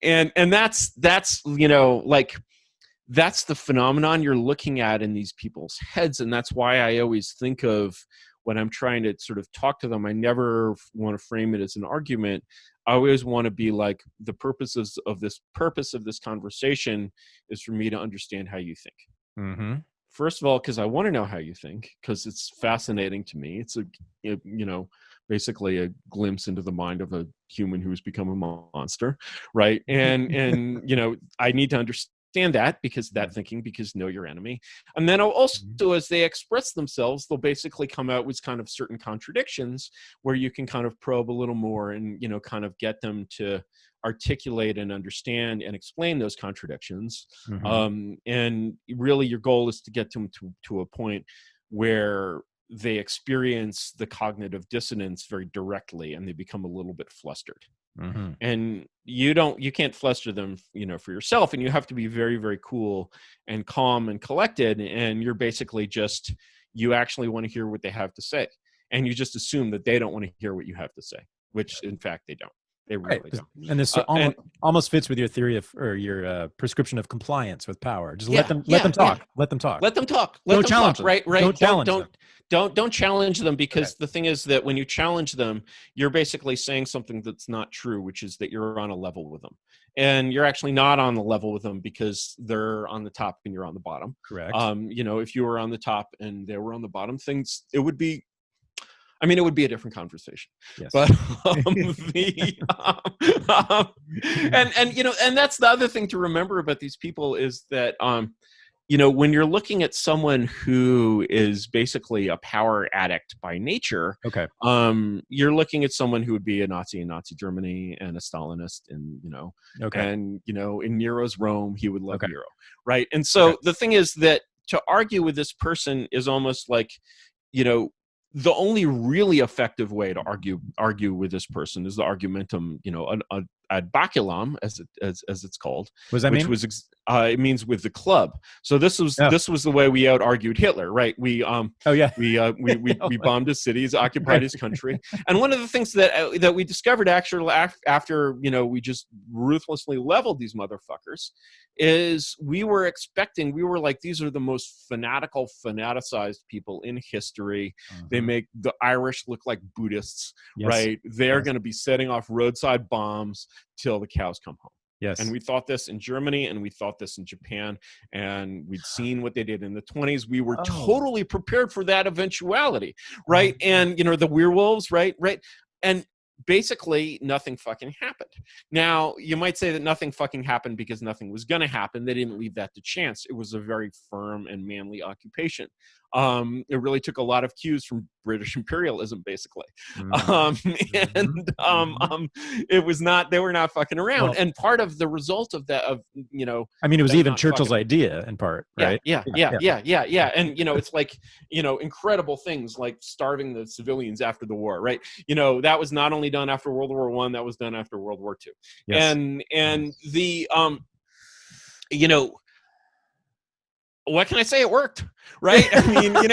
and that's like that's the phenomenon you're looking at in these people's heads. And that's why I always think of, when I'm trying to sort of talk to them, I never want to frame it as an argument. I always want to be like, the purpose of this conversation is for me to understand how you think. Mm-hmm. First of all, because I want to know how you think, because it's fascinating to me. It's basically a glimpse into the mind of a human who's become a monster, right? And I need to understand that, because know your enemy. And then also, as they express themselves, they'll basically come out with kind of certain contradictions where you can kind of probe a little more and kind of get them to articulate and understand and explain those contradictions. And really your goal is to get them to a point where they experience the cognitive dissonance very directly, and they become a little bit flustered. And you can't fluster them, for yourself, and you have to be very, very cool and calm and collected. And you're basically you actually want to hear what they have to say, and you just assume that they don't want to hear what you have to say, which in fact they don't. They really don't. And this almost fits with your theory or your prescription of compliance with power. Just let them talk. Let them talk. Don't challenge them. Right. Don't challenge them, because Okay. the thing is that when you challenge them, you're basically saying something that's not true, which is that you're on a level with them. And you're actually not on the level with them, because they're on the top and you're on the bottom. Correct. If you were on the top and they were on the bottom, it would be a different conversation. Yes. But and that's the other thing to remember about these people, is that when you're looking at someone who is basically a power addict by nature, okay, you're looking at someone who would be a Nazi in Nazi Germany and a Stalinist, and okay, and in Nero's Rome, he would love Nero, right? And so the thing is that to argue with this person is almost like, the only really effective way to argue with this person is the argumentum, ad baculum, as it's called. What does that mean? It means with the club. So this was the way we out argued Hitler, right? We we bombed his cities, occupied his country, and one of the things that we discovered actually after we just ruthlessly leveled these motherfuckers is we were like, these are the most fanaticized people in history. They make the Irish look like Buddhists, right? They're going to be setting off roadside bombs till the cows come home. Yes. And we thought this in Germany, and we thought this in Japan, and we'd seen what they did in the 1920s. We were totally prepared for that eventuality, right? And the werewolves, right? And basically nothing fucking happened. Now, you might say that nothing fucking happened because nothing was going to happen. They didn't leave that to chance. It was a very firm and manly occupation. It really took a lot of cues from British imperialism, basically. It was not, they were not fucking around. Well, and part of the result of that, it was even Churchill's idea in part, right? Yeah. And, it's like, incredible things like starving the civilians after the war, right? That was not only done after World War I, that was done after World War II. Yes. And the, what can I say? It worked, right?